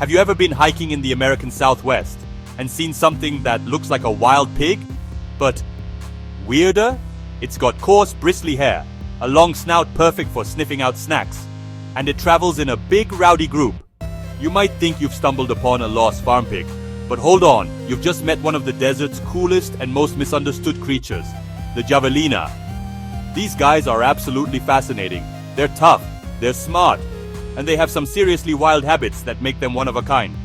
Have you ever been hiking in the American Southwest and seen something that looks like a wild pig, but weirder? It's got coarse, bristly hair, a long snout perfect for sniffing out snacks, and it travels in a big, rowdy group. You might think you've stumbled upon a lost farm pig, but hold on, you've just met one of the desert's coolest and most misunderstood creatures, the Javelina. These guys are absolutely fascinating. They're tough, they're smart, and they have some seriously wild habits that make them one of a kind.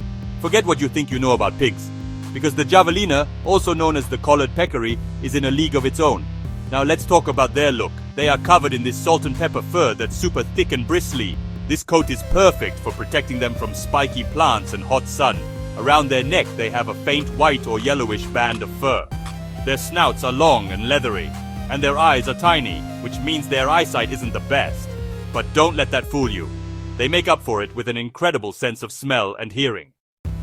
Forget what you think you know about pigs, because the Javelina, also known as the collared peccary, is in a league of its own. Now let's talk about their look. They are covered in this salt and pepper fur that's super thick and bristly. This coat is perfect for protecting them from spiky plants and hot sun. Around their neck they have a faint white or yellowish band of fur. Their snouts are long and leathery, and their eyes are tiny, which means their eyesight isn't the best. But don't let that fool you. They make up for it with an incredible sense of smell and hearing.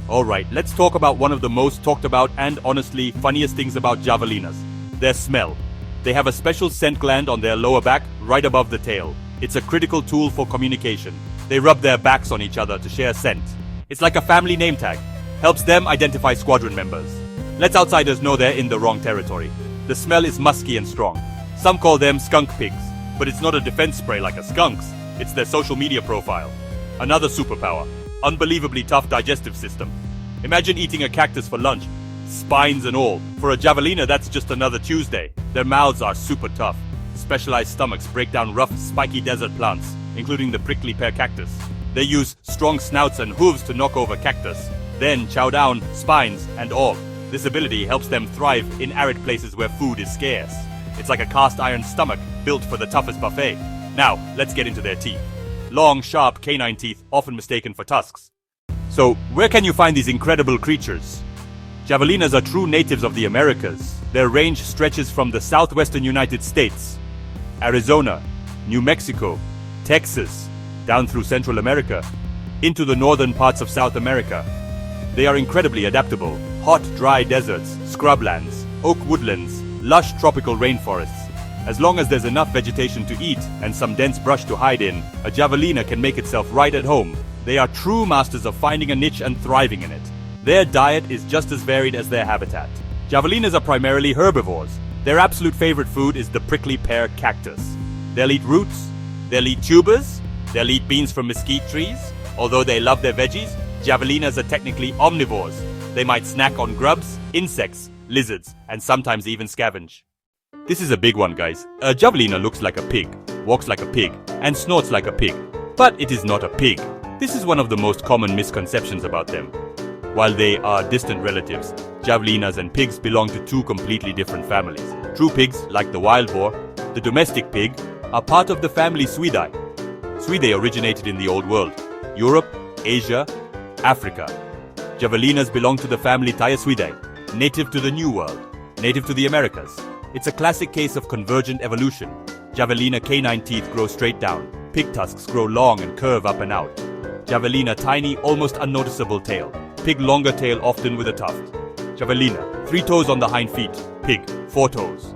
Alright, let's talk about one of the most talked about and honestly funniest things about Javelinas. Their smell. They have a special scent gland on their lower back, right above the tail. It's a critical tool for communication. They rub their backs on each other to share scent. It's like a family name tag. Helps them identify squadron members. Lets outsiders know they're in the wrong territory. The smell is musky and strong. Some call them skunk pigs, but it's not a defense spray like a skunk's. It's their social media profile. Another superpower. Unbelievably tough digestive system. Imagine eating a cactus for lunch. Spines and all. For a Javelina, that's just another Tuesday. Their mouths are super tough. Specialized stomachs break down rough, spiky desert plants, including the prickly pear cactus. They use strong snouts and hooves to knock over cactus, then chow down spines and all. This ability helps them thrive in arid places where food is scarce. It's like a cast iron stomach built for the toughest buffet. Now, let's get into their teeth. Long, sharp canine teeth, often mistaken for tusks. So, where can you find these incredible creatures? Javelinas are true natives of the Americas. Their range stretches from the southwestern United States, Arizona, New Mexico, Texas, down through Central America, into the northern parts of South America. They are incredibly adaptable. Hot, dry deserts, scrublands, oak woodlands, lush tropical rainforests. As long as there's enough vegetation to eat and some dense brush to hide in, a Javelina can make itself right at home. They are true masters of finding a niche and thriving in it. Their diet is just as varied as their habitat. Javelinas are primarily herbivores. Their absolute favorite food is the prickly pear cactus. They'll eat roots, they'll eat tubers, they'll eat beans from mesquite trees. Although they love their veggies, Javelinas are technically omnivores. They might snack on grubs, insects, lizards, and sometimes even scavenge. This is a big one, guys. A Javelina looks like a pig, walks like a pig, and snorts like a pig. But it is not a pig. This is one of the most common misconceptions about them. While they are distant relatives, Javelinas and pigs belong to two completely different families. True pigs, like the wild boar, the domestic pig, are part of the family Suidae. Suidae originated in the Old World, Europe, Asia, Africa. Javelinas belong to the family Thyasuidae, native to the New World, native to the Americas. It's a classic case of convergent evolution. Javelina canine teeth grow straight down. Pig tusks grow long and curve up and out. Javelina tiny, almost unnoticeable tail. Pig longer tail, often with a tuft. Javelina, 3 toes on the hind feet. Pig, 4 toes.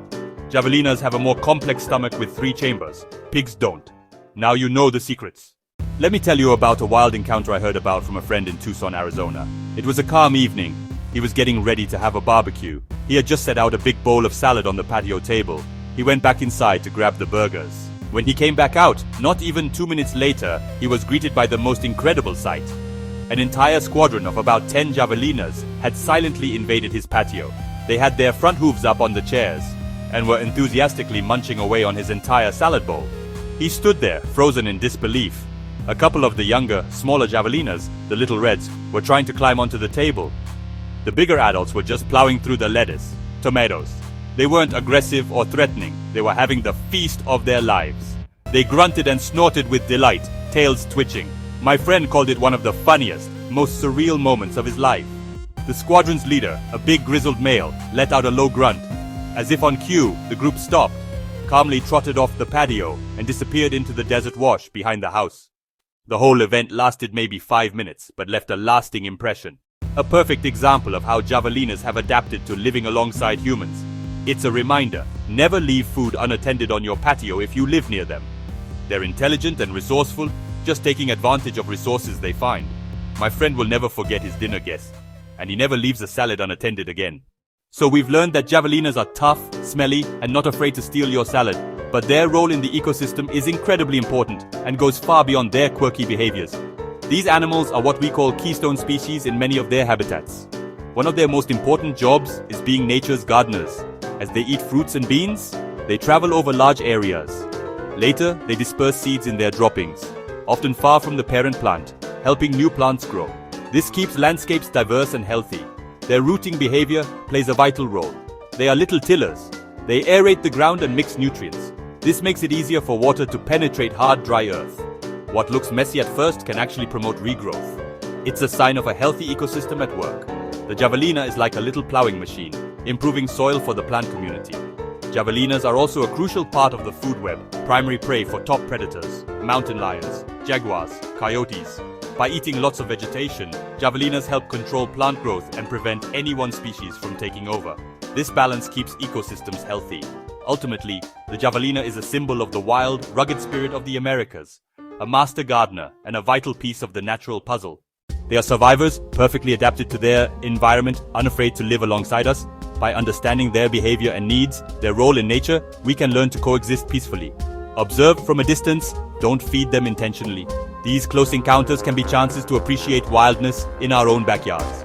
Javelinas have a more complex stomach with 3 chambers. Pigs don't. Now you know the secrets. Let me tell you about a wild encounter I heard about from a friend in Tucson, Arizona. It was a calm evening. He was getting ready to have a barbecue. He had just set out a big bowl of salad on the patio table. He went back inside to grab the burgers. When he came back out, not even 2 minutes later, he was greeted by the most incredible sight. An entire squadron of about 10 Javelinas had silently invaded his patio. They had their front hooves up on the chairs and were enthusiastically munching away on his entire salad bowl. He stood there, frozen in disbelief. A couple of the younger, smaller Javelinas, the little reds, were trying to climb onto the table. The bigger adults were just plowing through the lettuce, tomatoes. They weren't aggressive or threatening. They were having the feast of their lives. They grunted and snorted with delight, tails twitching. My friend called it one of the funniest, most surreal moments of his life. The squadron's leader, a big grizzled male, let out a low grunt. As if on cue, the group stopped, calmly trotted off the patio, and disappeared into the desert wash behind the house. The whole event lasted maybe 5 minutes, but left a lasting impression. A perfect example of how Javelinas have adapted to living alongside humans. It's a reminder, never leave food unattended on your patio if you live near them. They're intelligent and resourceful, just taking advantage of resources they find. My friend will never forget his dinner guest, and he never leaves a salad unattended again. So we've learned that Javelinas are tough, smelly, and not afraid to steal your salad. But their role in the ecosystem is incredibly important and goes far beyond their quirky behaviors. These animals are what we call keystone species in many of their habitats. One of their most important jobs is being nature's gardeners. As they eat fruits and beans, they travel over large areas. Later, they disperse seeds in their droppings, often far from the parent plant, helping new plants grow. This keeps landscapes diverse and healthy. Their rooting behavior plays a vital role. They are little tillers. They aerate the ground and mix nutrients. This makes it easier for water to penetrate hard, dry earth. What looks messy at first can actually promote regrowth. It's a sign of a healthy ecosystem at work. The Javelina is like a little plowing machine, improving soil for the plant community. Javelinas are also a crucial part of the food web, primary prey for top predators, mountain lions, jaguars, coyotes. By eating lots of vegetation, Javelinas help control plant growth and prevent any one species from taking over. This balance keeps ecosystems healthy. Ultimately, the Javelina is a symbol of the wild, rugged spirit of the Americas, a master gardener and a vital piece of the natural puzzle. They are survivors, perfectly adapted to their environment, unafraid to live alongside us. By understanding their behavior and needs, their role in nature, we can learn to coexist peacefully. Observe from a distance, don't feed them intentionally. These close encounters can be chances to appreciate wildness in our own backyards.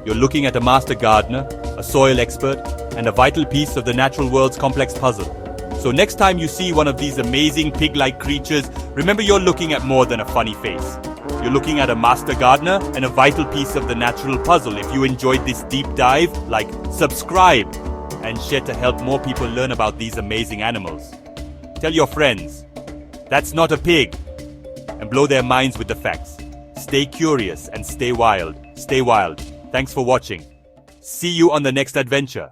You're looking at a master gardener, a soil expert, and a vital piece of the natural world's complex puzzle. So next time you see one of these amazing pig-like creatures, remember you're looking at more than a funny face. You're looking at a master gardener and a vital piece of the natural puzzle. If you enjoyed this deep dive, subscribe and share to help more people learn about these amazing animals. Tell your friends, that's not a pig, and blow their minds with the facts. Stay curious and stay wild. Stay wild. Thanks for watching. See you on the next adventure.